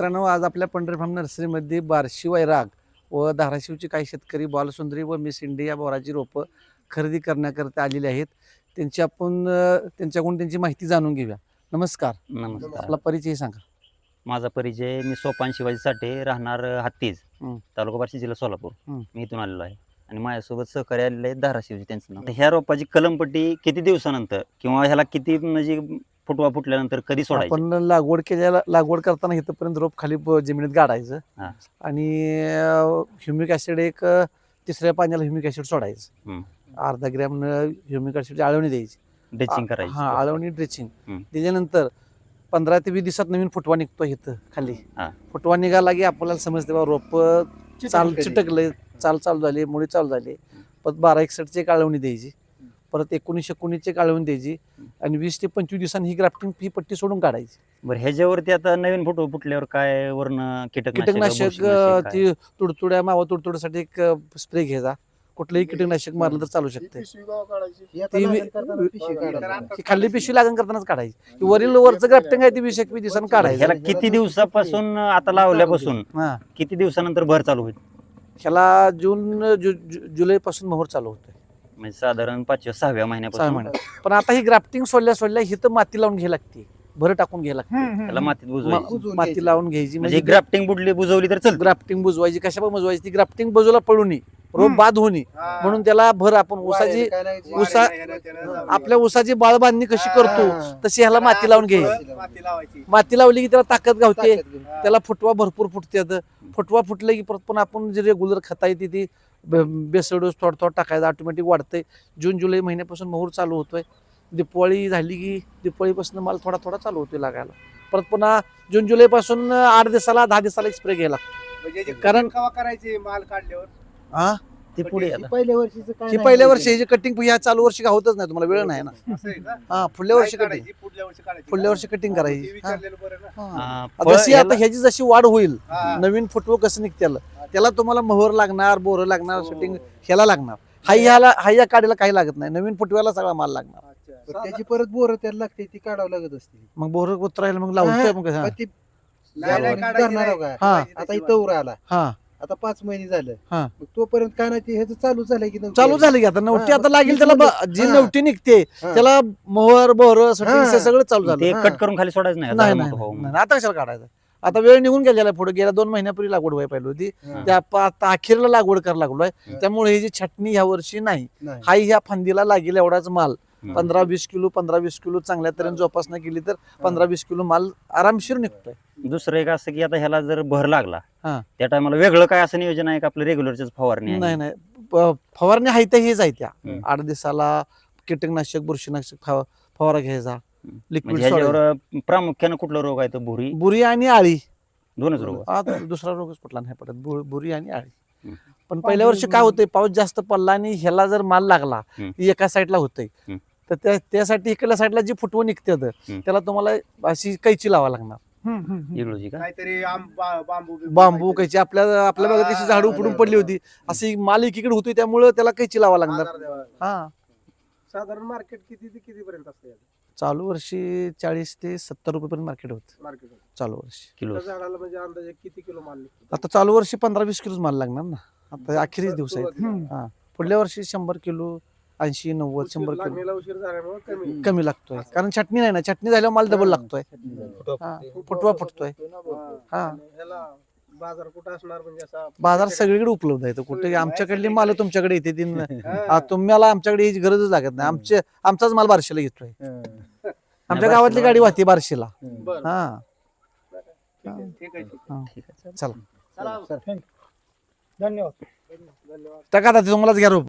मित्रांनो, आज आपल्या पंढरी फार्म नर्सरीमध्ये बार्शी वैराग व धाराशिवचे काही शेतकरी बालसुंदरी व मिस इंडिया बोराची रोपं खरेदी करण्याकरता आलेले आहेत. त्यांच्याकडून त्यांची माहिती जाणून घेऊया. नमस्कार. नमस्कार. आपला परिचय सांगा. माझा परिचय, मी सोपान शिवाजी साठे, राहणार हत्तीज, तालुका बार्शी, जिल्हा सोलापूर. मी इथून आलेलो आहे आणि माझ्यासोबत सहकारी आलेले आहेत धाराशिवचे, त्यांचं नाव. ह्या रोपाची कलमपट्टी किती दिवसानंतर किंवा ह्याला किती म्हणजे फुटवा फुटल्यानंतर कधी सोडायची? आपण लागवड करताना इथपर्यंत रोप खाली जमिनीत गाडायचं आणि ह्युमिक ऍसिड एक तिसऱ्या पाण्याला ह्युमिक ऍसिड सोडायचं. अर्धा ग्रॅम ह्युमिक ऍसिडची आळवणी द्यायची, ड्रेचिंग करायची. हा, आळवणी ड्रेचिंग दिल्यानंतर 15 ते 20 दिवसात नवीन फुटवा निघतो. इथं खाली फुटवा निघाला की आपल्याला समजते बा रोप चिटकले, चालू झाली, मुळी चालू झाली. परत 1261ची एक आळवणी द्यायची, परत 1919ची एक आळवणी द्यायची आणि 20 ते 25 दिवसांनी ही ग्राफ्टिंग ही पट्टी सोडून काढायची. बरं, ह्याच्यावरती आता नवीन फुटवा फुटल्यावर काय वर्ण कीटकनाशक ती तुडतुड्या मावा तुडतुड्यासाठी एक स्प्रे घ्यायचा. कुठलंही कीटकनाशक मारलं तर चालू शकते. खाल्ली पिशवी लागण करतानाच काढायची. वरचं ग्राफ्टिंग आहे ती 20-21 दिवसांनी काढायची. ह्याला किती दिवसापासून आता लावल्यापासून किती दिवसानंतर भर चालू होईल? ह्याला जुलै पासून मोहर चालू होतोय, म्हणजे साधारण 5-6व्या महिन्यापासून. पण आता ही ग्राफ्टिंग सोडल्या हिथं माती लावून घ्यायला लागते, भर टाकून घ्यायला लागते. त्याला मातीत बुजवायची, माती लावून घ्यायची. म्हणजे ग्राफ्टिंग बुजवली तर चल. ग्राफ्टिंग बुजवायची, कशा पण बुजवायची. ती ग्राफ्टिंग बाजूला पडू नये, रोप बाद होणे म्हणून त्याला भर आपण आपल्या ऊसाची बाळ बांधणी कशी करतो तशी ह्याला माती लावून घ्यायची. माती लावली की त्याला ताकद गावते, त्याला फुटवा भरपूर फुटतात. फुटवा फुटले की परत पण आपण जे रेग्युलर खाता येते ती बेसल डोस थोडा टाकायचा, ऑटोमॅटिक वाढतंय. जून जुलै महिन्यापासून मोहर चालू होतोय. दिवाळी झाली की दिवाळीपासून माल थोडा चालू होतोय लागायला. परत पुन्हा जून जुलै पासून 8 दिवसाला 10 दिवसाला एक स्प्रे घ्यायला लागतो. कारण करायचे माल काढल्यावर ते पुढे पहिल्या वर्षी जे कटिंग ह्या चालू वर्षी का होतच नाही, तुम्हाला वेळ नाही ना. पुढल्या वर्षी कटिंग करायची. जशी आता ह्याची जशी वाढ होईल, नवीन फुटवं कसं निघते त्याला तुम्हाला मोहर लागणार, बोर लागणार, शूटिंग ह्याला लागणार. हा या काढीला काही लागत नाही, नवीन फुटव्याला सगळा माल लागणार. त्याची परत बोर त्याला लागते, ती काढावं लागत असते. मग बोर उतरायला मग लावतोय मग आता इथं उरा आला, आता 5 महिने झालं, तोपर्यंत काय नाही ह्याचं चालू झालं की आता नवटी आता लागेल त्याला. जी नवटी निघते त्याला मोहर बोर सगळं चालू झालं. कट करून खाली सोडायचं नाही. आता कशाला काढायचं? आता वेळ निघून गेलेला, पुढे गेल्या 2 महिन्यापूर्वी लागवड व्हायला पाहिजे होती. त्या आता अखेरला लागवड करायला लागलोय. त्यामुळे ही जी छटणी ह्या वर्षी नाही. ह्या फांदीला लागेल एवढाच माल 15-20 किलो चांगल्या तऱ्हेने जोपासना केली तर 15-20 किलो माल आरामशीर निघतोय. दुसरं एक असं की आता ह्याला जर भर लागला त्या टायमाला वेगळं काय असं नियोजन आहे का? आपलं रेग्युलरच फवारणी? नाही, फवारणी आहे त्या हेच आहे. त्या 8 दिवसाला कीटकनाशक बुरशीनाशक फवारा घ्यायचा. लिक्विड प्रामुख्याने कुठला रोग आहे तो? बुरी आणि आळी, दोनच रोग. दुसरा रोगच कुठला नाही पडत, बुरी आणि आळी. पण पहिल्या वर्षी काय होतंय, पाऊस जास्त पडला आणि ह्याला जर माल लागला एका साईडला होतंय, तर त्यासाठी इकडल्या साईडला जी फुटवं निघते त्याला तुम्हाला अशी कैची लावा लागणार. बांबू कैची आपल्या भागात कशी झाड उपडून पडली होती, अशी माल एकीकडे होती, त्यामुळे त्याला कैची लावा लागणार. साधारण मार्केट किती पर्यंत असते? चालू वर्षी 40 ते 70 रुपये पर्यंत मार्केट होत. चालू वर्षी किलो झाडाला म्हणजे अंदाजे किती किलो माल निघतो? आता चालू वर्षी 15-20 किलो माल लागणार ना. आता अखेरीच दिवस आहेत. पुढल्या वर्षी 100 किलो, 80-90, 100 किलो उशीर झाल्यामुळे कमी लागतोय. कारण छटणी नाही ना, छटणी झाल्यावर माल डबल लागतोय, फुटवा फुटतोय. बाजार कुठं असणार? म्हणजे असा बाजार सगळीकडे उपलब्ध आहे. कुठे आमच्याकडली माल तुमच्याकडे येते, तुम्हाला आमच्याकडे याची गरजच लागत नाही. आमचाच माल बार्शीला येतोय. आमच्या गावातली गाडी वाहते बार्शीला. चला, धन्यवाद. टाका तुम्हालाच घ्या रोप.